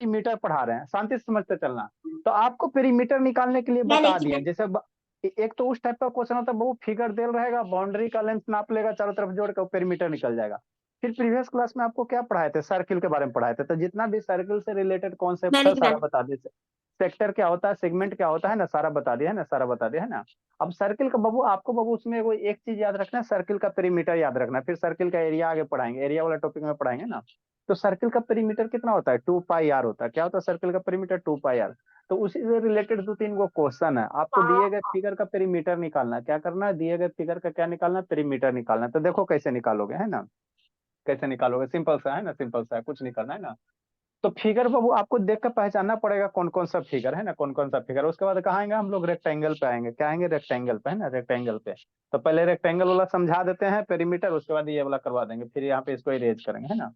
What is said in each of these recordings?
Metre पढ़ा रहे हैं, शांति से समझते चलना। तो आपको पेरीमीटर निकालने के लिए मैं बता लेकिन दिए, जैसे एक तो उस टाइप का क्वेश्चन होता है, वो फिगर दे रहेगा, बाउंड्री का लेंथ नाप लेगा, चारों तरफ जोड़ के पेरीमीटर निकल जाएगा। फिर प्रीवियस क्लास में आपको क्या पढ़ाए थे, सर्किल के बारे में पढ़ाए थे, तो जितना भी सर्किल से रिलेटेड कॉन्सेप्ट मैंने था की सारा मैंने बता दिए। सेक्टर क्या होता है, सेगमेंट क्या होता है ना, सारा बता दिया है ना, सारा बता दिया है ना। अब सर्किल का बाबू आपको बाबू उसमें कोई एक चीज याद रखना है, सर्किल का पेरीमीटर याद रखना है, फिर सर्किल का एरिया आगे पढ़ाएंगे, एरिया वाला टॉपिक में पढ़ाएंगे ना। तो सर्किल का पेरीमीटर कितना होता है, 2 पाई आर होता है। क्या होता है सर्किल का पेरीमीटर, 2 पाई आर। तो उसी से रिलेटेड दो तीन गो क्वेश्चन है, आपको दिए गए फिगर का पेरीमीटर निकालना है। क्या करना है, दिए गए फिगर का क्या निकालना है, पेरीमीटर निकालना है। तो देखो कैसे निकालोगे, है ना, कैसे निकालोगे, सिंपल सा है ना, सिंपल सा है, कुछ नहीं करना है ना। तो फिगर बाबू आपको देख कर पहचानना पड़ेगा कौन कौन सा फिगर है ना, कौन कौन सा फिगर। उसके बाद कहाँ आएंगे हम लोग, रेक्टेंगल पे आएंगे। क्या आएंगे, रेक्टेंगल पे, है ना, रेक्टेंगल पे। तो पहले रेक्टेंगल वाला समझा देते हैं पेरीमीटर, उसके बाद ये वाला करवा देंगे, फिर यहाँ पे इसको इरेज करेंगे, है ना।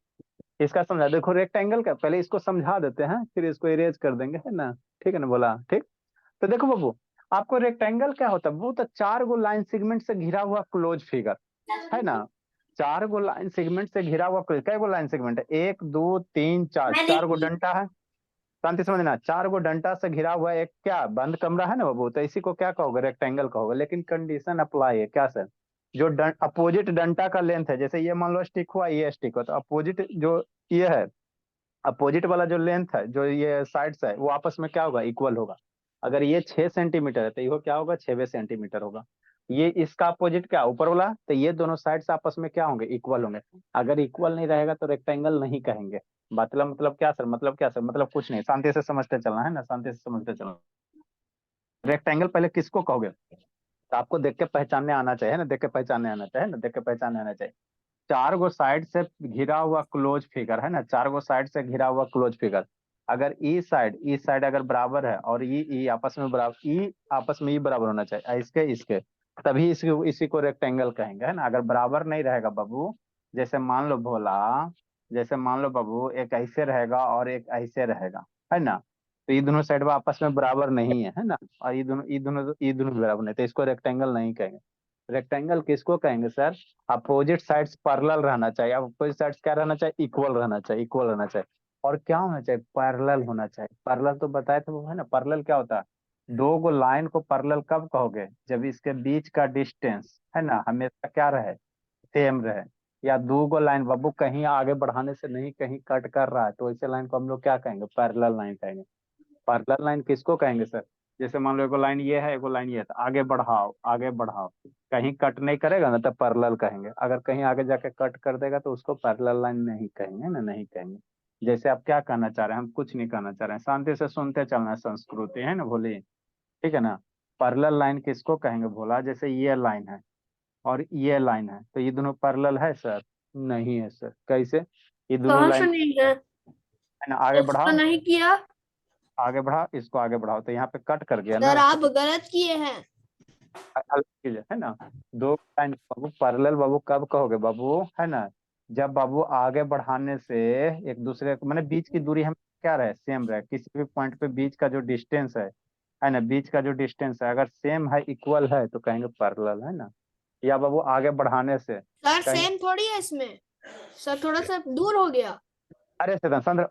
इसका समझा, देखो रेक्टेंगल का पहले इसको समझा देते हैं, फिर इसको इरेज कर देंगे, है ना। ठीक है ना, बोला ठीक। तो देखो बाबू, आपको रेक्टेंगल क्या होता है, वो तो 4 गो लाइन सेगमेंट से घिरा हुआ क्लोज फिगर, है ना। 4 गो लाइन सेगमेंट से घिरा हुआ क्लोज, कै गो लाइन सेगमेंट है, 1 2 3 4, मैंने 4 गो की डंटा है। शांति समझना, 4 गो डंटा से घिरा हुआ एक क्या बंद कमरा है ना बाबू, तो इसी को क्या कहोगे, रेक्टेंगल कहोगे। लेकिन कंडीशन अप्लाई है, क्या सर, जो अपोजिट डंटा का लेंथ है, जैसे ये मान लो स्टिक हुआ, ये स्टिक हुआ, तो अपोजिट जो ये है, अपोजिट वाला जो लेंथ है, जो ये साइड्स है, वो आपस में क्या होगा, इक्वल होगा। अगर ये 6 सेंटीमीटर है तो ये क्या होगा, 6 सेंटीमीटर होगा। ये इसका अपोजिट क्या, ऊपर वाला, तो ये दोनों साइड्स आपस में क्या होंगे, इक्वल होंगे। अगर इक्वल नहीं रहेगा तो रेक्टेंगल नहीं कहेंगे। मतलब क्या सर, मतलब क्या सर, मतलब कुछ नहीं, शांति से समझते चलना है ना, शांति से समझते चलना। रेक्टेंगल पहले किसको कहोगे, तो आपको देख के पहचानने आना चाहिए ना, देख के पहचानने आना चाहिए ना, देख के पहचानने आना चाहिए। 4 गो साइड से घिरा हुआ क्लोज फिगर है ना, 4 गो साइड से घिरा हुआ क्लोज फिगर। अगर ई साइड अगर बराबर है, और ई आपस में बराबर, ई आपस में ई बराबर होना चाहिए, इसके इसके, तभी इसी को रेक्टेंगल कहेंगे, है ना। अगर बराबर नहीं रहेगा बाबू, जैसे मान लो भोला, जैसे मान लो बाबू, एक ऐसे रहेगा और एक ऐसे रहेगा, है ना। तो ये दोनों साइड आपस में बराबर नहीं है ना। और ये दोनों बराबर नहीं, तो इसको रेक्टेंगल नहीं कहेंगे। रेक्टेंगल किसको कहेंगे सर, अपोजिट साइड्स पैरेलल रहना चाहिए। अपोजिट साइड्स क्या रहना चाहिए, इक्वल रहना चाहिए, इक्वल रहना चाहिए। और क्या होना चाहिए, पैरेलल होना चाहिए। पैरेलल तो बताए थे वो, है ना। पैरेलल क्या होता है, 2 गो लाइन को पैरेलल कब कहोगे, जब इसके बीच का डिस्टेंस, है ना, हमेशा क्या रहे, सेम रहे। या 2 गो लाइन बाबू कहीं आगे बढ़ाने से नहीं, कहीं कट कर रहा है, तो ऐसे लाइन को हम लोग क्या कहेंगे, पैरेलल लाइन कहेंगे। पैरेलल लाइन किसको कहेंगे सर, जैसे मान लो एगो लाइन ये है, एगो लाइन ये है, तो आगे बढ़ाओ, आगे बढ़ाओ, कहीं कट नहीं करेगा ना, तो पैरेलल कहेंगे। अगर कहीं आगे जाके कट कर देगा तो उसको पैरेलल लाइन नहीं कहेंगे ना, नहीं कहेंगे। जैसे आप क्या कहना चाह रहे हैं, हम कुछ नहीं कहना चाह रहे हैं, शांति से सुनते चलना है, संस्कृति है ना भोली, ठीक है ना। पैरेलल लाइन किसको कहेंगे भोला, जैसे ये लाइन है और ये लाइन है, तो ये दोनों पैरेलल है सर, नहीं है सर, कैसे, ये दोनों कहाँ लाइन, सुनेगा। है ना, आगे कुछ तो बढ़ाओ, नहीं किया। आगे बढ़ाओ, इसको आगे बढ़ाओ, तो यहाँ पे कट कर गया सर ना। आप गलत किए हैं। अलग चीज है ना। 2 लाइन बाबू पैरेलल बाबू कब कहोगे बाबू, है ना, जब बाबू आगे बढ़ाने से एक दूसरे को, मैंने बीच की दूरी हम क्या रहे, सेम रहे, किसी भी पॉइंट पे बीच का जो डिस्टेंस है ना, बीच का जो डिस्टेंस है अगर सेम है, इक्वल है, तो कहेंगे पैरेलल, है ना। या बाबू आगे बढ़ाने से सर कहेंगे, सेम थोड़ी है इसमें। सर थोड़ा सा दूर हो गया। अरे चंद्र,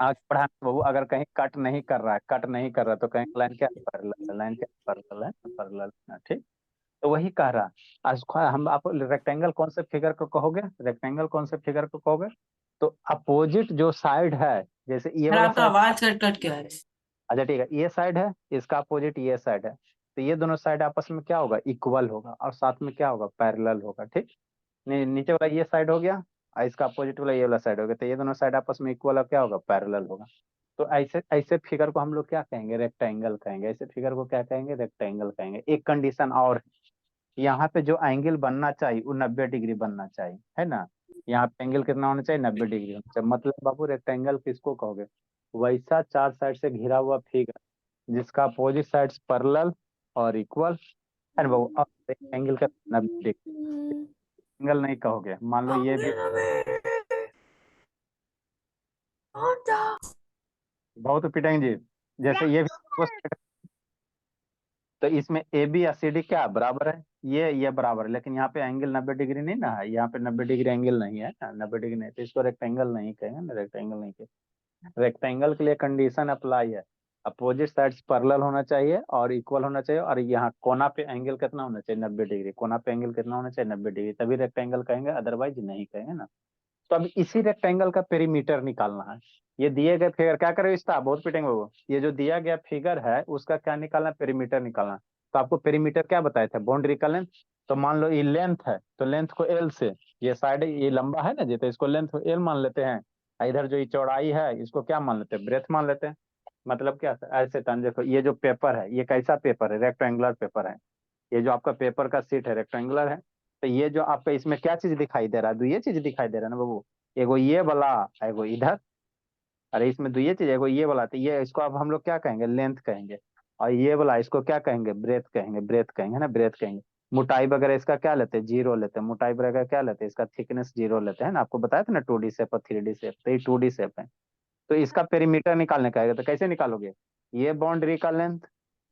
आगे बढ़ाने से बाबू अगर कहीं कट नहीं कर रहा है, कट नहीं कर रहा, तो कहेंगे लाइन क्या, पैरेलल, लाइन क्या, पैरेलल, है पैरेलल, ठीक। तो वही कह रहा, हम आप रेक्टेंगल कौन से फिगर को कहोगे, रेक्टेंगल कौन से फिगर को कहोगे, तो अपोजिट जो साइड है, जैसे ये सर वाला आपका साइड, आवाज कट कट के आ रहा है। अच्छा ठीक है, ये साइड है, इसका अपोजिट ये साइड है, तो ये दोनों साइड आपस में क्या होगा, इक्वल होगा, और साथ में क्या होगा, पैरेलल होगा, ठीक। नीचे वाला ये साइड हो गया, और इसका अपोजिट वाला ये वाला साइड हो गया, तो ये दोनों साइड आपस में इक्वल और क्या होगा, पैरेलल होगा। तो ऐसे ऐसे फिगर को हम लोग क्या कहेंगे, रेक्टेंगल कहेंगे। ऐसे फिगर को क्या कहेंगे, रेक्टेंगल कहेंगे। एक कंडीशन और, यहाँ पे जो एंगल बनना चाहिए वो 90 डिग्री बनना चाहिए, है ना। यहाँ पे एंगल कितना होना चाहिए, 90 डिग्री होना चाहिए। मतलब बाबू रेक्टेंगल किसको कहोगे, वैसा 4 साइड से घिरा हुआ फिगर जिसका अपोजिट साइड पैरेलल और इक्वल, है ना बाबू। अब एंगल का 90 डिग्री, एंगल नहीं कहोगे। मान लो ये भी बहुत पिटेंगे जी, जैसे ये भी, तो इसमें ए बी या सी डी क्या बराबर है, ये बराबर है, लेकिन यहाँ पे एंगल 90 डिग्री नहीं ना है, यहाँ पे 90 डिग्री एंगल नहीं है ना, 90 डिग्री नहीं, तो इसको रेक्टेंगल नहीं कहेंगे ना, रेक्टेंगल नहीं कहेंगे। रेक्टेंगल के लिए कंडीशन अप्लाई है, अपोजिट साइड्स पैरेलल होना चाहिए और इक्वल होना चाहिए, और यहाँ कोना पे एंगल कितना होना चाहिए, 90 डिग्री। कोना पे एंगल कितना होना चाहिए, 90 डिग्री, तभी रेक्टेंगल कहेंगे, अदरवाइज नहीं कहेंगे ना। तो अब इसी रेक्टेंगल का पेरीमीटर निकालना है। ये दिए गए फिगर क्या करें, इसका बहुत पिटेंगे वो, ये जो दिया गया फिगर है उसका क्या निकालना, पेरीमीटर निकालना। तो आपको पेरीमीटर क्या बताए थे, बाउंड्री का लेंथ। तो मान लो ये लेंथ है, तो लेंथ को एल से, ये साइड ये लंबा है ना जी, तो इसको लेंथ को एल मान लेते हैं। इधर जो ये चौड़ाई है इसको क्या मान लेते हैं, ब्रेथ मान लेते हैं। मतलब क्या, ऐसे तन देखो, ये जो पेपर है ये कैसा पेपर है, रेक्टेंगुलर पेपर है। ये जो आपका पेपर का सीट है रेक्टेंगुलर है। तो ये जो आपका इसमें क्या चीज दिखाई दे रहा है, ये चीज दिखाई दे रहा है ना बाबू, एगो ये वाला, एगो इधर। अरे इसमें ये चीज, एगो ये वाला, तो ये इसको अब हम लोग क्या कहेंगे, लेंथ कहेंगे। और ये वाला इसको क्या कहेंगे, ब्रेथ कहेंगे, ब्रेथ कहेंगे ना, ब्रेथ कहेंगे। मोटाई वगैरह इसका क्या लेते हैं, जीरो लेते हैं। मोटाई वगैरह क्या लेते हैं, इसका थिकनेस जीरो लेते हैं ना, आपको बताया था ना 2D शेप और 3D शेप, तो ये 2D शेप है। तो इसका पेरीमीटर निकालने का है, तो कैसे निकालोगे, ये बाउंड्री का लेंथ,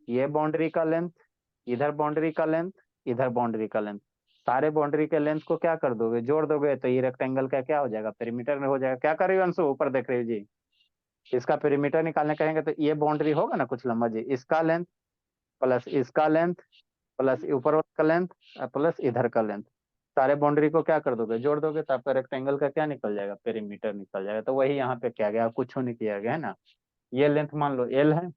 ये बाउंड्री का लेंथ, इधर बाउंड्री का लेंथ, इधर बाउंड्री का लेंथ, सारे बाउंड्री के लेंथ को क्या कर दोगे, जोड़ दोगे, तो ये रेक्टेंगल का क्या हो जाएगा, पेरीमीटर में हो जाएगा। क्या कर रही हो अंशु, ऊपर देख रही हो जी। इसका पेरीमीटर निकालने कहेंगे तो ये बाउंड्री होगा ना कुछ लंबा जी, इसका लेंथ प्लस इसका लेंथ प्लस ऊपर वाला का लेंथ प्लस इधर का लेंथ, सारे बाउंड्री को क्या कर दोगे, जोड़ दोगे, तो आपका रेक्टेंगल का क्या निकल जाएगा, पेरीमीटर निकल जाएगा। तो वही यहाँ पे किया गया, कुछ नहीं किया गया है ना। ये लेंथ मान लो एल है,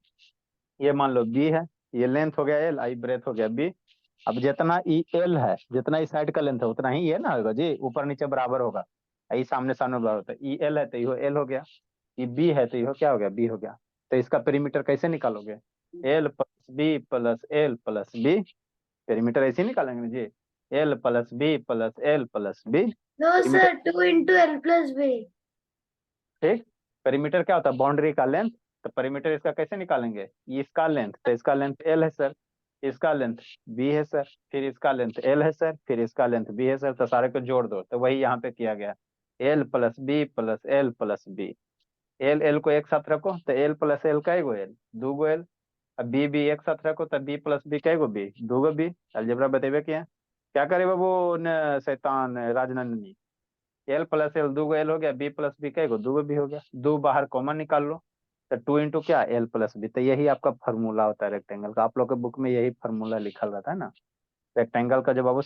ये मान लो बी है, ये लेंथ हो गया एल, आई ब्रेथ हो गया बी। अब जितना ई एल है, जितना इस साइड का लेंथ है उतना ही ये ना होगा जी, ऊपर नीचे बराबर होगा। ई सामने सामने बराबर होता है, ई एल है तो यो एल हो गया, ये बी है तो यो क्या हो गया, बी हो गया। तो इसका पेरीमीटर कैसे निकालोगे, L plus B plus L plus B, perimeter ऐसे ही निकालेंगे ना जी, L plus B plus L plus B. No perimeter, sir, 2 into L plus B। ठीक। पेरीमीटर क्या होता है, बाउंड्री का लेंथ। तो पेरीमीटर इसका कैसे निकालेंगे, इसका लेंथ, तो इसका लेंथ एल है सर, इसका लेंथ बी है सर, फिर इसका लेंथ एल है सर, फिर इसका लेंथ बी है सर, तो सारे को जोड़ दो, तो वही यहाँ पे किया गया, L plus B plus L plus B. L L को एक साथ रखो, तो एल प्लस एल का एगो एल, दो गो एल। अब बी बी एक साथ रखो, तो बी प्लस बी का एगो बी, दो गो बी। अलजेब्रा बतेबे किया, क्या करे बाबू शैतान राजनंदनी, एल प्लस एल, दो गो एल हो गया, बी प्लस बी का दो गो बी हो गया, दो बाहर कॉमन निकाल लो, तो 2 into क्या, एल प्लस बी। तो यही आपका फॉर्मूला होता है रेक्टेंगल का, आप लोग के बुक में यही फॉर्मूला लिखा रहता है ना। रेक्टेंगल का जो बाबू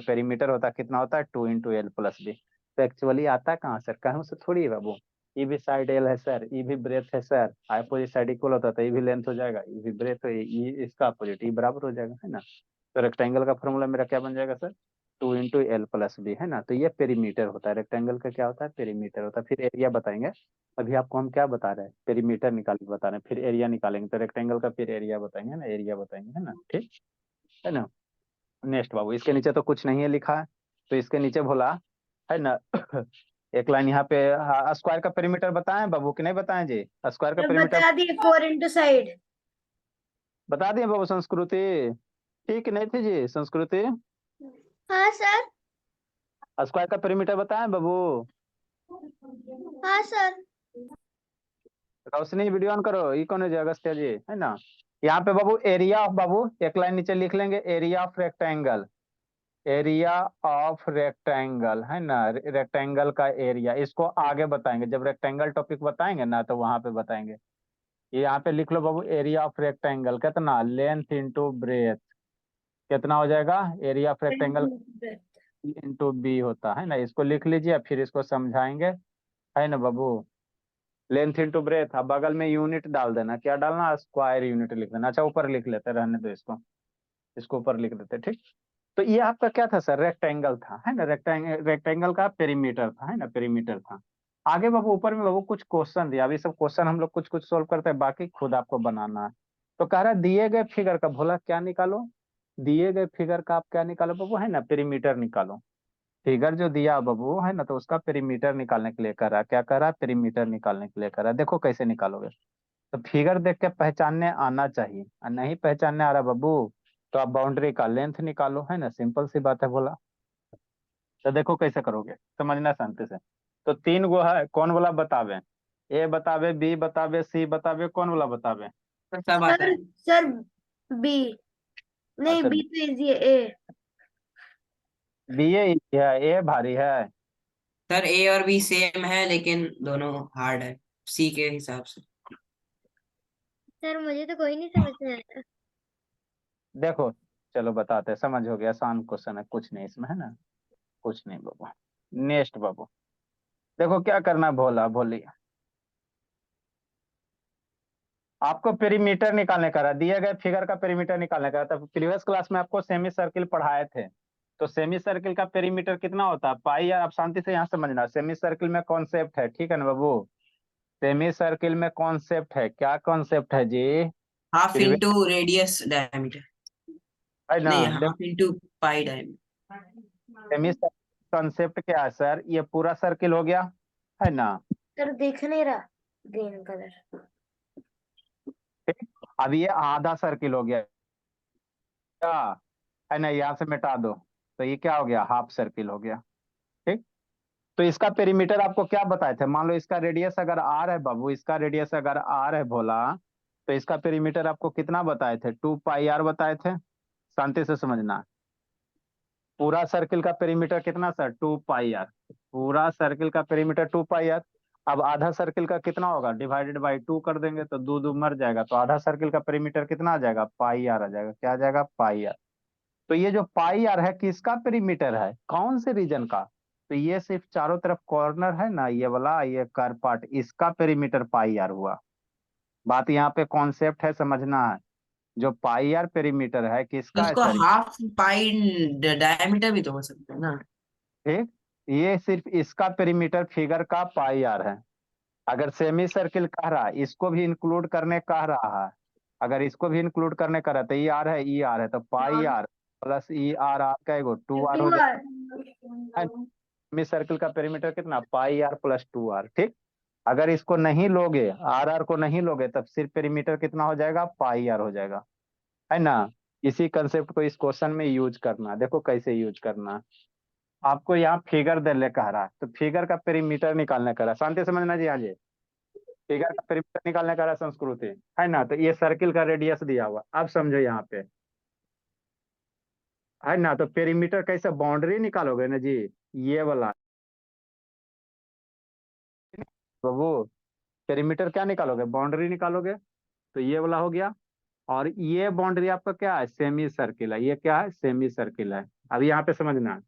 पेरीमीटर होता है कितना होता है, 2 into L plus B। तो एक्चुअली आता है कहाँ सर, कहीं से थोड़ी है बाबू, ये भी साइड एल है सर, ये भी ब्रेथ है सर, अपोजिट साइड इक्वल होता है तो ये भी लेंथ हो जाएगा, ये भी ब्रेथ है, ये इसका अपोजिट, ये बराबर हो जाएगा, है ना। तो रेक्टेंगल का फॉर्मूला मेरा क्या बन जाएगा sir, 2 into L plus B, है ना। तो ये पेरीमीटर होता है, रेक्टेंगल का क्या होता है, पेरीमीटर होता है। फिर एरिया बताएंगे, अभी आपको हम क्या बता रहे हैं, पेरीमीटर निकाल बता रहे हैं, फिर एरिया निकालेंगे, तो रेक्टेंगल का फिर एरिया बताएंगे ना, एरिया बताएंगे, है ना, ठीक है ना। नेक्स्ट बाबू, इसके नीचे तो कुछ नहीं है लिखा है, तो इसके नीचे बोला है ना एक लाइन यहाँ पे, स्क्वायर का पेरीमीटर बताएं बाबू कि नहीं बताएं जी, स्क्वायर का सर पेरीमीटर बता दिए, 4 into side। बता दिए बाबू। संस्कृति ठीक नहीं थी जी, संस्कृति हाँ सर। स्क्वायर का पेरीमीटर बताएं बाबू। हाँ सर। रोशनी वीडियो ऑन करो, ये कौन है जी, अगस्त्य जी, है ना। यहाँ पे बाबू एरिया ऑफ, बाबू एक लाइन नीचे लिख लेंगे, area of rectangle, area of rectangle, है ना, रेक्टेंगल का एरिया, इसको आगे बताएंगे जब रेक्टेंगल टॉपिक बताएंगे ना, तो वहां पे बताएंगे। ये यहाँ पे लिख लो बाबू, एरिया ऑफ रेक्टेंगल कितना, लेंथ इंटू ब्रेथ, कितना हो जाएगा, area of rectangle into B होता है ना, इसको लिख लीजिए, फिर इसको समझाएंगे, है ना बाबू। लेंथ इंटू ब्रेथ, अब बगल में यूनिट डाल देना, क्या डालना, स्क्वायर यूनिट लिख देना। अच्छा ऊपर लिख लेते, रहने दो इसको, इसको ऊपर लिख देते, ठीक। तो ये आपका क्या था सर, रेक्टेंगल था, है ना, रेक्टेंगल का पेरीमीटर था, है ना, पेरीमीटर था। आगे बाबू ऊपर में बाबू कुछ क्वेश्चन दिया, अभी सब क्वेश्चन हम लोग कुछ कुछ सोल्व करते हैं, बाकी खुद आपको बनाना है। तो कह रहा है दिए गए फिगर का, भोला क्या निकालो, दिए गए फिगर का आप क्या निकालो बाबू, है ना, पेरीमीटर निकालो। फिगर जो दिया बाबू, है ना, तो उसका पेरीमीटर निकालने के लिए कर रहा है, क्या कर रहा है, पेरीमीटर निकालने के लिए कर रहा है। देखो कैसे निकालोगे, तो फिगर देख के पहचानने आना चाहिए, और नहीं पहचानने आ रहा बाबू, तो आप बाउंड्री का लेंथ निकालो, है ना, सिंपल सी बात है बोला। तो देखो कैसे करोगे, समझना शांति से। तो तीन गो है, कौन वाला बतावे, ए बतावे, बी बतावे, सी बतावे, कौन वाला बतावे। सब आता सर है सर बी। नहीं, अच्छा बी तो इजी है, ए। बी है, ए भारी है। सर। ए और बी सेम है लेकिन दोनों हार्ड है। सी के हिसाब से। सर मुझे तो कोई नहीं समझ में आया। देखो चलो बताते हैं, समझ हो गया, आसान क्वेश्चन है, कुछ नहीं इसमें, है ना, कुछ नहीं बाबू। नेक्स्ट बाबू, देखो क्या करना है, भोला भोली, आपको पेरीमीटर निकालने का रहा, दिए गए फिगर का पेरीमीटर निकालने का रहा। तो प्रीवियस क्लास में आपको सेमी सर्किल पढ़ाए थे, तो सेमी सर्किल का पेरीमीटर कितना होता है, पाई। यार आप शांति से यहाँ समझना, सेमी सर्किल में कॉन्सेप्ट है, ठीक है ना बाबू, सेमी सर्किल में कॉन्सेप्ट है, क्या कॉन्सेप्ट है जी, half previous, into radius diameter, है ना। नहीं देखो half into pi diameter. Semi circle concept क्या है सर, ये पूरा सर्किल हो गया, है ना। सर दिख नहीं रहा ग्रीन कलर। ठीक? अब ये आधा सर्किल हो गया, क्या है ना, यहाँ से मिटा दो, तो ये क्या हो गया, हाफ सर्किल हो गया। ठीक, तो इसका पेरीमीटर आपको क्या बताए थे, मान लो इसका रेडियस अगर आर है बाबू, इसका रेडियस अगर आर है भोला, तो इसका पेरीमीटर आपको कितना बताए थे, 2 पाई आर बताए थे। शांति से समझना, पूरा सर्किल का पेरीमीटर कितना सर, 2 पाई आर, पूरा सर्किल का पेरीमीटर 2 पाई आर। अब आधा सर्किल का कितना होगा, डिवाइडेड बाई 2 कर देंगे तो दो दो मर जाएगा, तो आधा सर्किल का पेरीमीटर कितना आ जाएगा, पाई आर आ जाएगा, क्या आ जाएगा, पाई आर। तो ये जो पाई आर है किसका पेरीमीटर है, कौन से रीजन का, तो ये सिर्फ चारों तरफ कॉर्नर है ना, ये वाला, ये कर पार्ट, इसका पेरीमीटर पाई आर हुआ। बात यहाँ पे कॉन्सेप्ट है, समझना है, जो पाई आर पेरीमीटर है तो किसका है उसको सर, हाफ पाई डायमीटर भी तो हो सकता है ना। ठीक, ये सिर्फ इसका पेरीमीटर फिगर का पाई आर है। अगर सेमी सर्किल कह रहा है, इसको भी इंक्लूड करने कह रहा है, अगर इसको भी इंक्लूड करने कह रहा है, तो ई आर है, ई आर है, तो पाई आर प्लस ई आर, आर का एगो 2 आर हो 2R। जाएगा। सेमी सर्किल का पेरीमीटर कितना, पाई आर प्लस 2 आर। ठीक, अगर इसको नहीं लोगे, आर आर को नहीं लोगे, तब सिर्फ पेरीमीटर कितना हो जाएगा, पाई आर हो जाएगा, है ना। इसी कंसेप्ट को इस क्वेश्चन में यूज करना, देखो कैसे यूज करना। आपको यहाँ फिगर दे कह रहा है, तो फिगर का पेरीमीटर निकालने का रहा है, शांति से समझना जी, हाँ जी, फिगर का पेरीमीटर निकालने का रहा है संस्कृति, है ना। तो ये सर्किल का रेडियस दिया हुआ, अब समझो यहाँ पे, है ना। तो पेरीमीटर कैसे, बाउंड्री निकालोगे ना जी, ये वाला बाबू, पेरीमीटर क्या निकालोगे, बाउंड्री निकालोगे, तो ये वाला हो गया। और ये बाउंड्री आपका क्या है, सेमी सर्किल है, ये क्या है, सेमी सर्किल है। अब यहाँ पे समझना,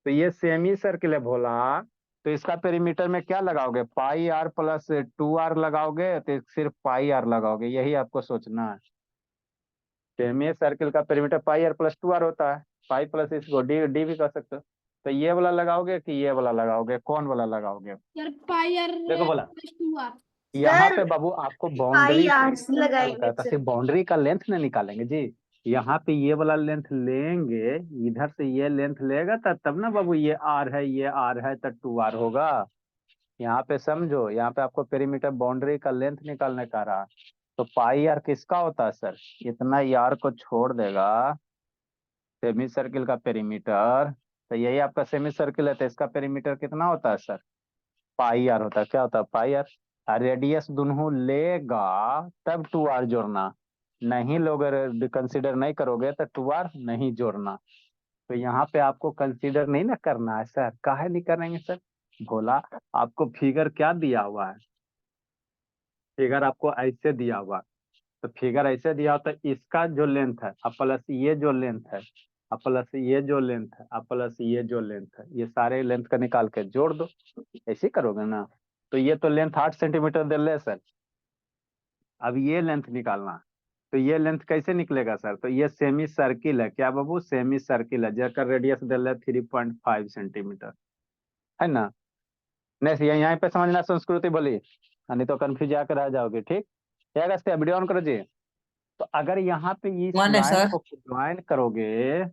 तो ये सेमी सर्किल है भोला, तो इसका पेरीमीटर में क्या लगाओगे, पाई आर प्लस 2 आर लगाओगे, तो सिर्फ पाई आर लगाओगे, यही आपको सोचना है। सेमी सर्किल का perimeter pi R plus 2 R होता है, पाई प्लस इसको डी डी भी कर सकते हो। तो ये वाला लगाओगे कि ये वाला लगाओगे, कौन वाला लगाओगे, यार पाई आर देखो बोला, प्लस 2R। यहाँ सर पे बाबू आपको पाई बाउंड्री आर से निकालता लगाएंगे है, तो सर। सिर्फ बाउंड्री का लेंथ ना निकालेंगे जी, यहाँ पे ये वाला लेंथ लेंगे, इधर से ये लेंथ लेगा तब तब ना बाबू, ये आर है, ये आर है, तो 2 आर होगा। यहाँ पे समझो, यहाँ पे आपको पेरीमीटर बाउंड्री का लेंथ निकालने का रहा, तो पाई आर किसका होता है सर, इतना यार को छोड़ देगा, सेमी सर्किल का पेरीमीटर, तो यही आपका सेमी सर्किल है, तो इसका पेरीमीटर कितना होता है सर, पाई आर होता है, क्या होता है, पाई आर। रेडियस दोनों लेगा तब 2 आर जोड़ना, नहीं लोग कंसिडर नहीं करोगे तो 2 आर नहीं जोड़ना। तो यहाँ पे आपको कंसीडर नहीं ना करना है सर, काहे नहीं करेंगे सर, भोला, आपको फिगर क्या दिया हुआ है, फिगर आपको ऐसे दिया हुआ है, तो फिगर ऐसे दिया होता है, इसका जो लेंथ है अब प्लस ये जो लेंथ है, अब प्लस ये जो लेंथ है, अब प्लस ये जो लेंथ है, ये सारे लेंथ का निकाल के जोड़ दो, ऐसे करोगे ना। तो ये तो लेंथ 8 सेंटीमीटर दे ले सर, अब ये लेंथ निकालना, तो ये लेंथ कैसे निकलेगा सर, तो ये सेमी सर्किल है, क्या बाबू, सेमी सर्किल है, जेकर रेडियस दे ले 3.5 सेंटीमीटर, है ना। नेक्स्ट यहाँ पे समझना संस्कृति बोली, नहीं तो कंफ्यूज आकर रह जाओगे, ठीक है। वीडियो ऑन करो जी। तो अगर यहाँ पे इस वन है लाइन सर। को ज्वाइन करोगे,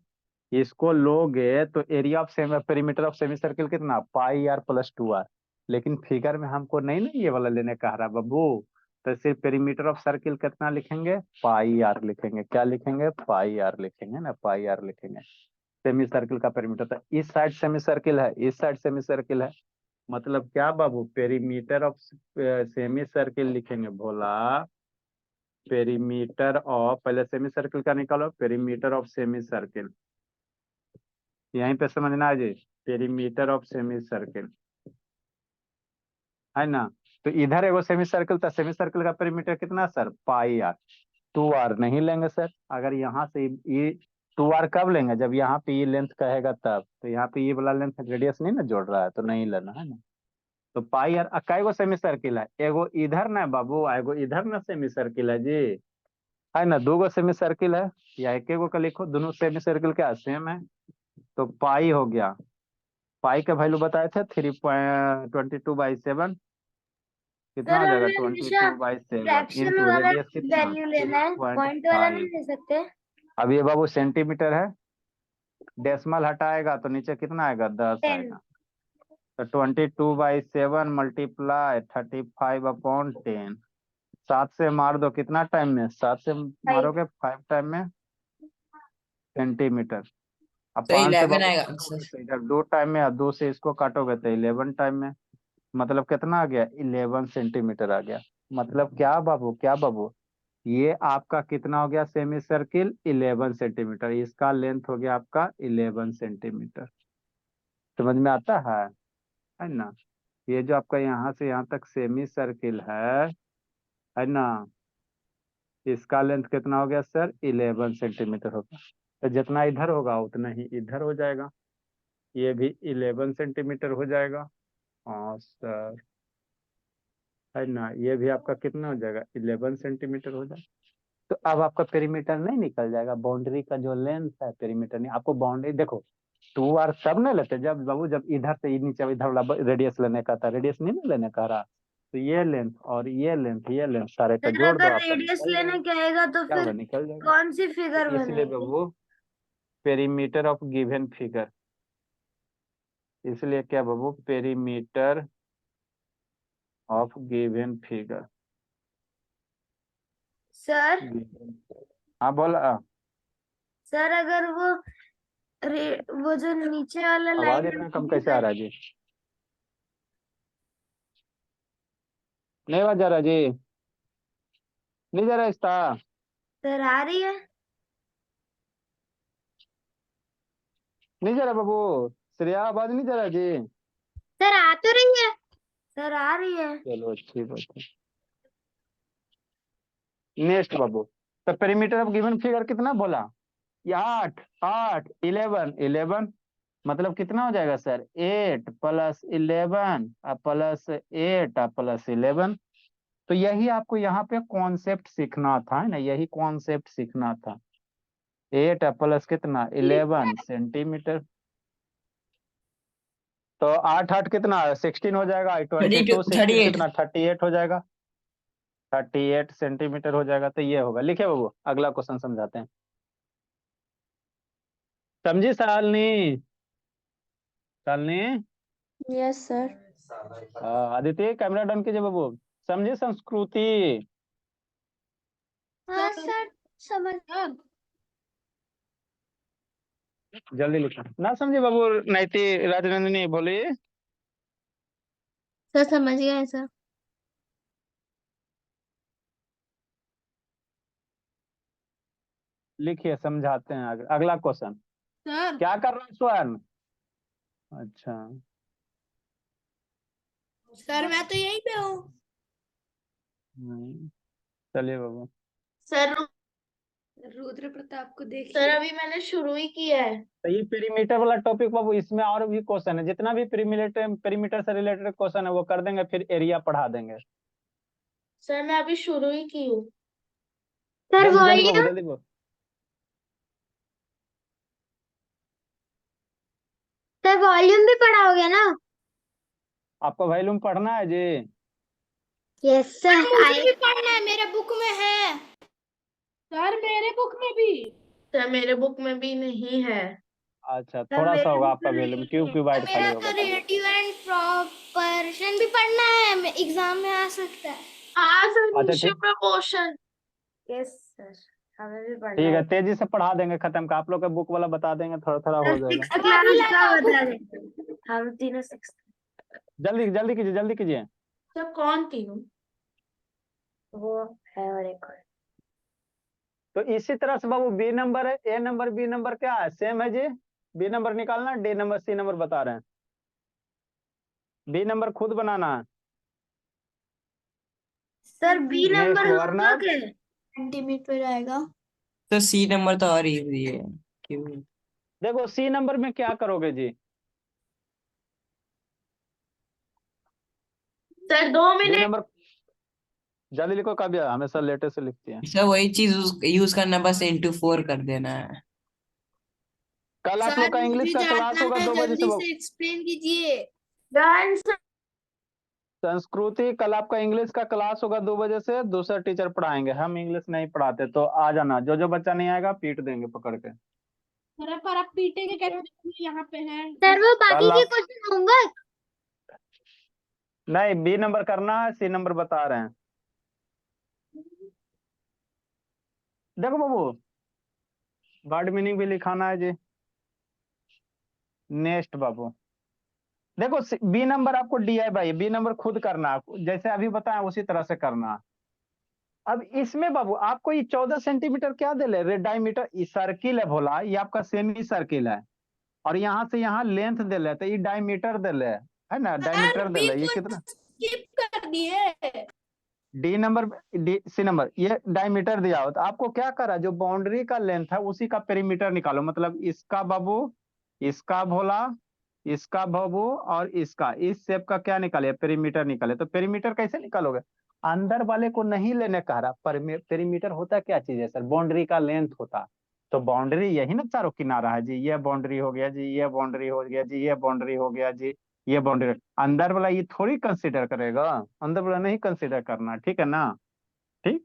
इसको लोगे, तो area of semi, perimeter of semi circle कितना, पाई आर प्लस 2 आर। लेकिन फिगर में हमको नहीं ना ये वाला लेने कह रहा बाबू, तो सिर्फ पेरीमीटर ऑफ सर्किल कितना लिखेंगे, पाई आर लिखेंगे, क्या लिखेंगे, पाई आर लिखेंगे ना, पाई आर लिखेंगे। सेमी सर्किल का पेरीमीटर, तो इस साइड सेमी सर्किल है, इस साइड सेमी सर्किल है, मतलब क्या बाबू, पेरीमीटर ऑफ सेमी सर्किल लिखेंगे भोला, पेरीमीटर ऑफ, पहले सेमी सर्किल का निकालो, पेरीमीटर ऑफ सेमी सर्किल, यहीं पे समझना है जी, पेरीमीटर ऑफ सेमी सर्किल, है ना। तो इधर एगो सेमी सर्कल था, सेमी सर्कल का पेरीमीटर कितना सर, पाई आर। 2r नहीं लेंगे सर, अगर यहाँ से ये 2r कब लेंगे, जब यहाँ पे ये लेंथ कहेगा तब। तो यहाँ पे ये वाला लेंथ रेडियस नहीं ना जोड़ रहा है, तो नहीं लेना है ना। तो पाई आर कई गो सेमी सर्किल है, एगो इधर ना बाबू, एगो इधर ना सेमी सर्किल है जी, है ना। 2 गो सेमी सर्किल है, या एक गो का लिखो, दोनों सेमी सर्किल क्या सेम है। तो पाई हो गया, पाई का वैल्यू बताए थे 3.22/7, कितना सर हो जाएगा हमें हमेशा 22/7 फ्रैक्शन इंटू वाला रेडियस कितना वैल्यू लेना है, पॉइंट वाला नहीं 3.5। ले सकते। अब ये बाबू सेंटीमीटर है, डेसिमल हटाएगा तो नीचे कितना आएगा, 10 10। आएगा। तो 22/7 मल्टीप्लाई 35/10, 7 से मार दो, कितना टाइम में, 7 से 5। मारोगे 5 टाइम में सेंटीमीटर। अब तो 5 से 11 बाबू आएगा काटोगे आंसर। तो इधर 2 टाइम में, और 2 से इसको काटोगे तो 11 टाइम में। मतलब कितना आ गया, 11 सेंटीमीटर आ गया। मतलब क्या बाबू, क्या बाबू, ये आपका कितना हो गया सेमी सर्किल, 11 सेंटीमीटर। इसका लेंथ हो गया आपका 11 सेंटीमीटर। समझ में आता है ना। ये जो आपका यहाँ से यहाँ तक सेमी सर्किल है ना, इसका लेंथ कितना हो गया सर, 11 सेंटीमीटर होगा। तो जितना इधर होगा उतना ही इधर हो जाएगा, ये भी 11 सेंटीमीटर हो जाएगा। हाँ सर, है ना, ये भी आपका कितना हो जाएगा, 11 सेंटीमीटर हो जाएगा। तो अब आपका पेरीमीटर नहीं निकल जाएगा, बाउंड्री का जो लेंथ है, पेरीमीटर नहीं। आपको बाउंड्री देखो, 2r तब नहीं लेते जब बाबू, जब इधर से नीचे इधर वाला रेडियस लेने का था, रेडियस नहीं ना लेने का रहा। तो ये लेंथ और ये लेंथ सारे का सर जोड़ दो, अगर आपका रेडियस निकल लेने जाएगा। कहेगा तो क्या होगा, फिर निकल जाएगा। कौन सी तो फिगर इसलिए बनेगी? बाबू पेरीमीटर ऑफ गिवन फिगर, इसलिए क्या बाबू, perimeter of given figure. Sir हाँ बोला, सर अगर वो जो नीचे वाला आवाज लाइन इतना कम कैसे आ रहा है जी, नहीं आवाज जा रहा जी, नहीं जा रहा इसका। सर आ रही है। नहीं जा रहा बाबू, श्रेया आवाज नहीं जा रहा जी। सर आ तो रही है। सर आ रही है। चलो अच्छी बात है। नेक्स्ट बाबू, तो पेरीमीटर ऑफ गिवन फिगर कितना बोला, ये 8 8 11 11, मतलब कितना हो जाएगा सर, 8 + 11 +8 +11। तो यही आपको यहाँ पे कॉन्सेप्ट सीखना था, है ना, यही कॉन्सेप्ट सीखना था। 8 प्लस कितना, 11 सेंटीमीटर। तो 8 8 कितना, 16 हो जाएगा, 22 16 38। कितना, 38 हो जाएगा, 38 सेंटीमीटर हो जाएगा। तो ये होगा, लिखे बाबू, अगला क्वेश्चन समझाते हैं। समझी Shalini, Shalini, yes sir. Aditya camera done कीजिए बाबू। समझी संस्कृति, हाँ सर समझ। जल्दी लिखो ना, समझे बाबू। नैति राजनंदिनी बोली, सर समझ गए सर। लिखिए समझाते हैं अगला क्वेश्चन। सर क्या कर रहे हैं स्वयं, अच्छा सर मैं तो यहीं पे हूँ। चलिए बाबू। सर रुद्र प्रताप को देखिए। सर अभी मैंने शुरू ही किया है। तो ये पेरीमीटर वाला टॉपिक बाबू, इसमें और भी क्वेश्चन है, जितना भी पेरीमीटर पेरीमीटर से रिलेटेड क्वेश्चन है वो कर देंगे, फिर एरिया पढ़ा देंगे। सर मैं अभी शुरू ही की हूँ। सर जल्दी जल्दी बाबू, वॉल्यूम। जल्दी बाबू। सर वॉल्यूम भी पढ़ाओगे ना? आपको वॉल्यूम पढ़ना है जी, यस सर। मुझे भी पढ़ना है, मेरे बुक में है। सर मेरे बुक में भी। सर मेरे बुक में भी नहीं है। अच्छा सर थोड़ा सा मेरे होगा बुक आपका में वॉल्यूम, नहीं है। क्यूबाइट खाली मेरा होगा तो तब। रिलेटिव एंड प्रोपोर्शन भी पढ़ना है, एग्जाम में आ सकता है। हाँ सर, अच्छा निश्चय ठीक, प्रपोर्शन। यस सर, हमें भी पढ़ना ठीक है। है, तेजी से पढ़ा देंगे, खत्म का आप लोग का बुक वाला बता देंगे, थोड़ा थोड़ा हो जाएगा। सिक्स क्लास का बता दें, हम तीनों सिक्स। जल्दी जल्दी कीजिए, जल्दी कीजिए। सर कौन तीनों? वो है और एक और। तो इसी तरह से बाबू बी नंबर है, ए नंबर बी नंबर क्या है, सेम है जी। बी नंबर निकालना, डी नंबर सी नंबर बता रहे हैं, बी नंबर खुद बनाना है। सर बी नेक्स्ट नंबर वर्ण होगा क्या? सेंटीमीटर आएगा। तो सी नंबर तो और इजी है। क्यों? देखो सी नंबर में क्या करोगे जी? Sir 2 B minute. नंबर जल्दी लिखो, काव्या हमेशा लेटे से लिखती है। सर वही चीज यूज करना, बस इंटू 4 कर देना है। कल आप सर लोग का इंग्लिश मुझे का क्लास जाना होगा है, 2 बजे से। जल्दी से एक्सप्लेन कीजिए। Done sir. संस्कृति, कल आपका इंग्लिश का क्लास होगा 2 बजे से, दूसरा टीचर पढ़ाएंगे, हम इंग्लिश नहीं पढ़ाते, तो आ जाना। जो जो बच्चा नहीं आएगा पीट देंगे पकड़ के। सर पर आप पीटेंगे कैसे? यहाँ पे हैं सर, वो बाकी कल के आप क्वेश्चन होंगे। नहीं, बी नंबर करना है, सी नंबर बता रहे हैं। देखो बाबू, वर्ड मीनिंग भी लिखाना है जी। नेक्स्ट बाबू, देखो बी नंबर आपको DIY, बी नंबर खुद करना, जैसे अभी बताया उसी तरह से करना। अब इसमें बाबू आपको ये 14 सेंटीमीटर क्या दे ले, डायमीटर, सर्किल है भोला, ये आपका सेमी सर्किल है, और यहाँ से यहाँ लेंथ दे ले, तो ये डायमीटर दे ले, है ना, सर डायमीटर दे बी ले, ये को कितना? स्किप कर दिए। डी नंबर, सी नंबर, ये डायमीटर दिया हो, तो आपको क्या करा, जो बाउंड्री का लेंथ है उसी का पेरीमीटर निकालो, मतलब इसका बाबू, इसका भोला, इसका बाबू, और इसका, इस शेप का क्या निकाले, पेरीमीटर निकाले। तो पेरीमीटर कैसे निकालोगे? अंदर वाले को नहीं लेने कह रहा, पेरीमीटर होता क्या चीज है सर? बाउंड्री का लेंथ होता। तो बाउंड्री यही ना, चारों किनारा है जी, ये बाउंड्री हो गया जी, ये बाउंड्री हो गया जी, ये बाउंड्री हो गया जी, ये बाउंड्री। अंदर वाला ये थोड़ी कंसीडर करेगा, अंदर वाला नहीं कंसीडर करना, ठीक है ना? ठीक।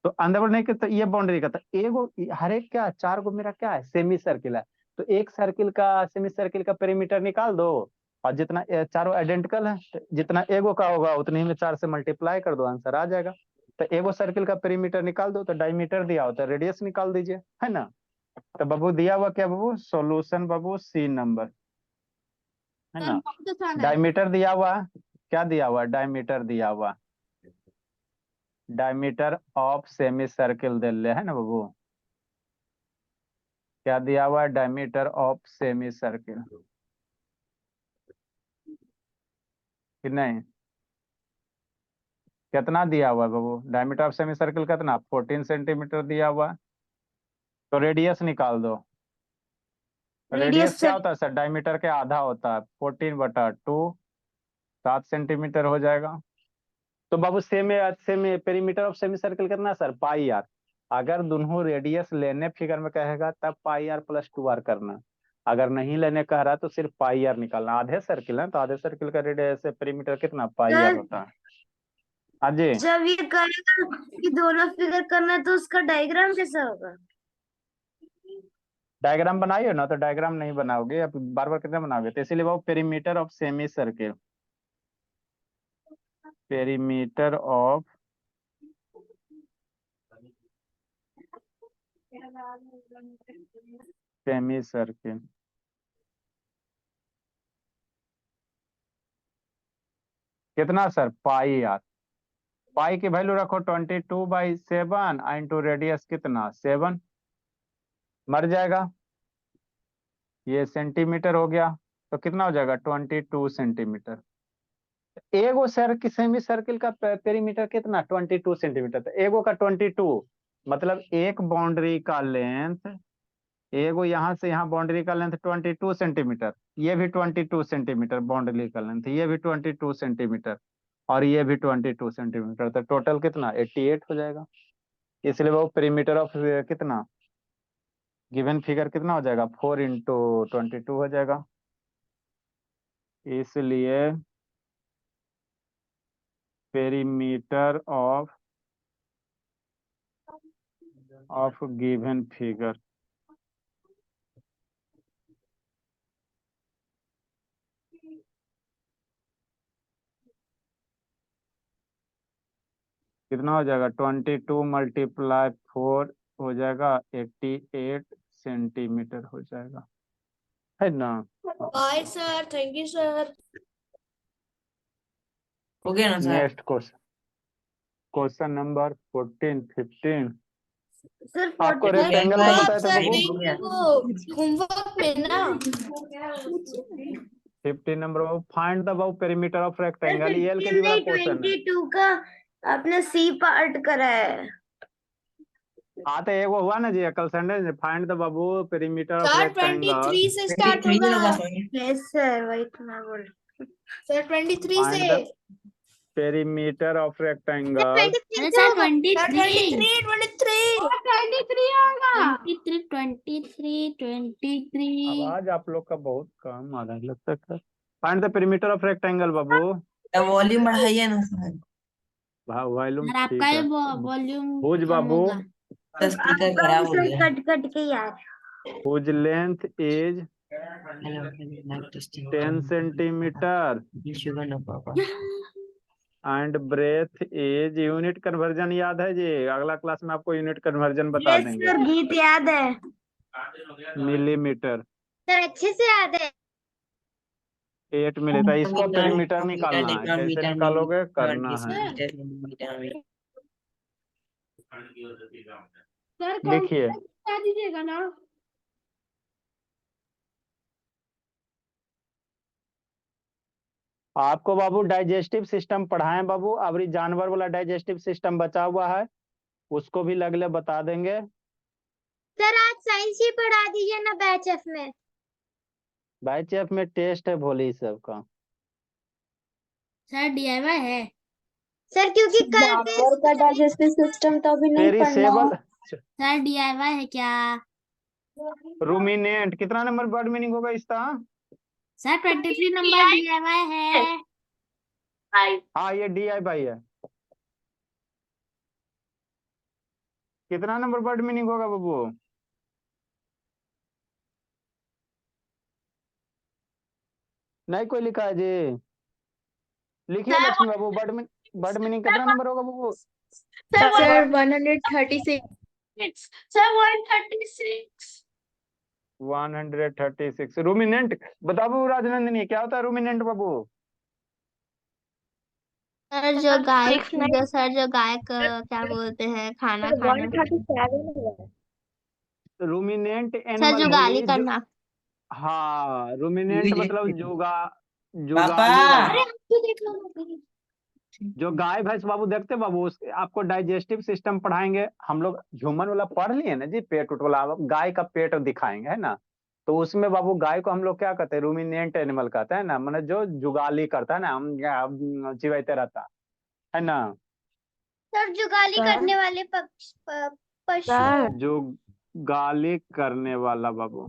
तो अंदर वाला नहीं करता, ये बाउंड्री का, तो एगो हर एक क्या, 4 गो मेरा क्या है, सेमी सर्किल है, तो एक सर्किल का, सेमी सर्किल का पेरीमीटर निकाल दो, और जितना चारों आइडेंटिकल है, तो जितना एगो का होगा उतनी ही में 4 से मल्टीप्लाई कर दो, आंसर आ जाएगा। तो एगो सर्किल का पेरीमीटर निकाल दो, तो डायमीटर दिया होता है, रेडियस निकाल दीजिए, है ना? तो बाबू दिया हुआ क्या बाबू, सॉल्यूशन बाबू सी नंबर, है ना? डायमीटर दिया हुआ है, क्या दिया हुआ है, डायमीटर दिया हुआ, डायमीटर ऑफ सेमी सर्किल दे ले, है ना बाबू? क्या दिया हुआ है, डायमीटर ऑफ सेमी सर्किल, कि नहीं? कितना दिया हुआ है बाबू, डायमीटर ऑफ सेमी सर्किल कितना, 14 सेंटीमीटर दिया हुआ है। तो रेडियस निकाल दो। रेडियस रेडियस क्या सर। होता है सर, डायमीटर के आधा होता है, 14/2, 7 सेंटीमीटर हो जाएगा। तो बाबू semi semi perimeter of semi circle कितना है सर, पाई आर। अगर दोनों रेडियस लेने फिगर में कहेगा तब पाई आर प्लस 2r करना, अगर नहीं लेने कह रहा तो सिर्फ पाई आर निकालना। आधे सर्किल है तो आधे सर्किल का रेडियस पेरीमीटर कितना, पाई आर सर होता है। हाँ जी, जब ये करेगा कि दोनों फिगर करना है, तो उसका डायग्राम कैसा होगा? डायग्राम बनाइए ना, तो डायग्राम नहीं बनाओगे, अब बार बार कितना बनाओगे, तो इसीलिए वो perimeter of semi circle, perimeter of semi circle कितना सर, पाई आर। पाई की वैल्यू रखो 22/7 इंटू रेडियस कितना, 7, मर जाएगा। ये सेंटीमीटर हो गया, तो कितना हो जाएगा, 22 सेंटीमीटर। एगो सेमी सर्किल का पेरीमीटर कितना, 22 सेंटीमीटर, तो एगो का 22, मतलब एक बाउंड्री का लेंथ, एगो यहाँ से यहाँ बाउंड्री का लेंथ 22 सेंटीमीटर, ये भी 22 सेंटीमीटर बाउंड्री का लेंथ, ये भी 22 सेंटीमीटर, और ये भी 22 सेंटीमीटर, तो टोटल कितना, 88 हो जाएगा। इसलिए वो पेरीमीटर ऑफ कितना, गिवन फिगर कितना हो जाएगा, 4 × 22 हो जाएगा। इसलिए पेरीमीटर ऑफ गिवन फिगर कितना हो जाएगा, 22 × 4 हो जाएगा, 88 सेंटीमीटर हो जाएगा, है ना? Bye sir, thank you sir. हो गया ना sir? Next question, question number 14, 15। Sir आपको 40 रेक्टेंगल का बताया था सर बाबू, देखिए वो होमवर्क में ना। 15 number Babu, find the Babu perimeter of sir rectangle, ये 15 एलकेजी वाला नहीं, क्वेश्चन है। 22 का आपने सी पार्ट करा है। हाँ तो एक वो हुआ ना जी अकल Sunday, find the Babu perimeter of sir rectangle. 23 से स्टार्ट 23 से होगा। होगा सर। यस सर, वही तो मैं बोल रही। सर 23 फाइंड से। The perimeter of rectangle. अरे सर 23 होगा। 23 आवाज आप लोग का बहुत कम आ रहा है लगता है। Find the perimeter of rectangle Babu. Volume बढ़ाइए ना सर। वॉल्यूम सर आपका ठीक ही है। वॉल्यूम हुज कम बाबू। होगा। तो स्पीकर आपका खराब भी हो सर गया। कट कट के यार। Whose length is hello like testing 10 centimetre sugar no पापा। And breadth is, unit conversion याद है जी, अगला क्लास में आपको यूनिट कन्वर्जन बता यस देंगे। सर, गीत याद है। मिलीमीटर। सर अच्छे से याद है। 8 मिलीमीटर, इसको मीटर पेरीमीटर मीटर निकालना है, कैसे मीटर निकालोगे करना है। Metre metre. सर लिखिए। बता दीजिएगा ना। आपको बाबू डाइजेस्टिव सिस्टम पढ़ाएं बाबू, अभी जानवर वाला डाइजेस्टिव सिस्टम बचा हुआ है, उसको भी लगले बता देंगे। सर आज साइंस ही पढ़ा दीजिए ना बैच एफ में। बैच एफ में टेस्ट है भोली सब का। सर डीआईवाई है। सर क्योंकि कल जानवर का डाइजेस्टिव सिस्टम तो अभी नहीं पढ़ना है। पेरिसेबल, सर डीआईवाई है क्या? रूमिनेंट कितना नंबर वर्ड मीनिंग होगा इसका? सर 23 नंबर डीआईवाई है। हाँ ये डी आई बाई है। कितना नंबर वर्ड मीनिंग होगा बाबू? नहीं कोई लिखा है जी, लिखिए लक्ष्मी बाबू, वर्ड मीनिंग कितना नंबर होगा बाबू? सर 136। सर 136। 136। रूमिनेंट बताओ बाबू, राजनंदिनी क्या होता है रूमिनेंट बाबू? सर जो गाय जो गाय का क्या बोलते हैं, खाना खाना। 137 रूमिनेंट सर एनिमल जुगाली भोली जो, करना। हाँ रूमिनेंट मतलब पापा जुगाली वाला। अरे आप तो देख लो। जो गाय भैंस बाबू देखते बाबू, आपको डाइजेस्टिव सिस्टम पढ़ाएंगे हम लोग, ह्यूमन वाला पढ़ लिए ना जी, पेट उट वाला, अब गाय का पेट दिखाएंगे है ना। तो उसमें बाबू गाय को हम लोग क्या कहते हैं, रूमिनेंट एनिमल कहते हैं ना, मतलब जो जुगाली करता है ना, हम चिवैते रहता है ना। सर जुगाली सर करने वाले पशु। सर जो गाली करने वाला बाबू,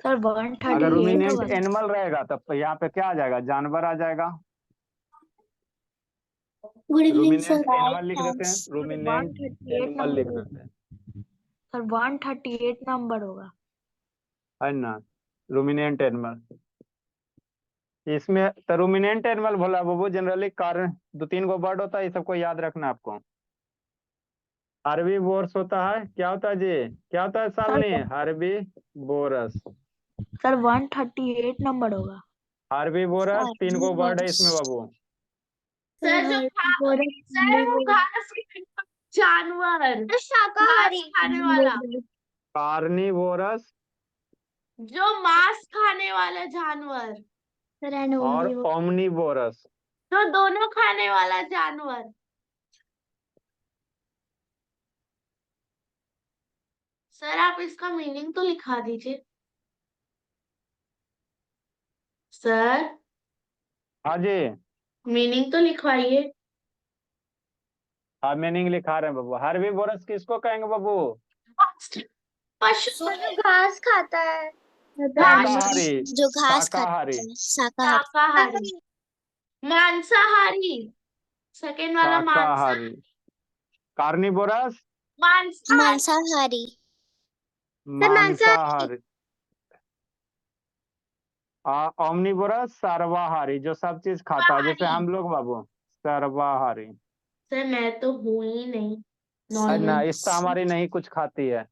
सर अगर 138 रूमिनेंट होगा। एनिमल रहेगा तब यहाँ पे क्या आ जाएगा, जानवर आ जाएगा। Good evening ruminant sir. Animal लिख देते हैं, रूमिनेंट 138 एनिमल लिख नंबर देते हैं, सर 138 नंबर होगा। है ना। रूमिनेंट एनिमल, इसमें तो रूमिनेंट एनिमल बोला बाबू, जनरली कारण 2-3 गो वर्ड होता है, ये सबको याद रखना आपको। हार्बी बोरस होता है, क्या होता है जी, क्या होता है sir Shalini? Harvey borers. Sir 138 number होगा। हार्बी बोरस 3 गो वर्ड है इसमें बाबू। सर सर वो घास जानवर, शाकाहारी खाने वाला, कार्निवोरस जो मांस खाने वाला जानवर। सर और ओमनीवोरस। जो दोनों खाने वाला जानवर। सर आप इसका मीनिंग तो लिखा दीजिए। सर हाँ जी, मीनिंग तो लिखवाइए। हाँ मीनिंग लिखा रहे हैं बाबू। हार्बी बोरस किसको कहेंगे बाबू? पशु जो घास खाता है। शाकाहारी। जो घास शाकाहारी। खाता है, शाकाहारी। मांसाहारी। सेकेंड वाला शाकाहारी। कार्निवोरस मांसाहारी। मांसाहारी। ओमनीवोरस सर्वाहारी, जो सब चीज खाता है, जैसे हम लोग बाबू सर्वाहारी। सर मैं तो हूँ ही नहीं है ना, नॉनवेज। इस्ता हमारी नहीं कुछ खाती है,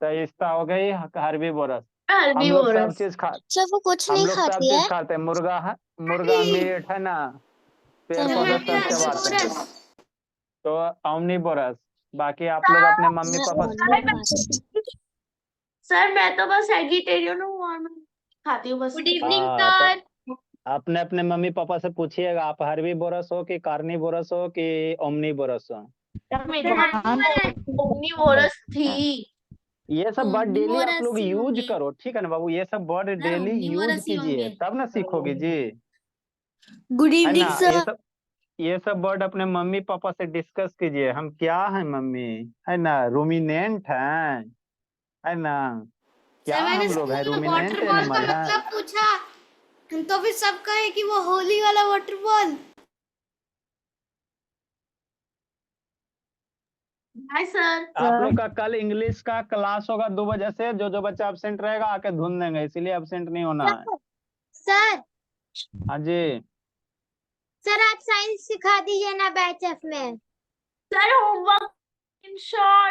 तो इस्ता हो गई हार्बीवोरस। हम लोग सब हर्बीवोरस। चीज खा सर वो कुछ हम नहीं लोग सब खाती चीज है। खाते हैं, मुर्गा है, मुर्गा मीट है ना, पेड़ सर पौधा मैं सब चबाते हैं। हर्बीवोरस। तो ओमनीवोरस, बाकी आप लोग अपने मम्मी पापा। सर मैं तो बस वेजिटेरियन हूँ और मैं खाती हूँ बस। गुड इवनिंग हाँ तो सर। अपने अपने मम्मी पापा से पूछिएगा, आप हर्बीवोरस हो कि कार्निवोरस हो कि ओमनीवोरस हो। ओमनीवोरस थी। ये सब वर्ड डेली आप लोग ओमनीवोरस ही यूज होंगे। करो, ठीक है ना बाबू, ये सब word sir daily use omnivorous ही कीजिए होंगे। तब ना सीखोगे जी, गुड है इवनिंग ना। सर। ये सब वर्ड अपने मम्मी पापा से डिस्कस कीजिए, हम क्या है मम्मी, है ना, रूमिनेंट है ना, क्या सर मैंने हम लोग स्कूल हैं, में रूमिनेंट वाटर बॉल का एनिमल है। मतलब पूछा तो फिर सब कहे कि वो होली वाला वाटर बॉल। Bye sir. आप लोग का कल इंग्लिश का क्लास होगा 2 बजे से, जो जो बच्चा एब्सेंट रहेगा आके ढूंढ देंगे, इसीलिए एब्सेंट नहीं होना है। सर हाँ जी। सर आप साइंस सिखा दीजिए ना बैच एफ में। Sir homework in short.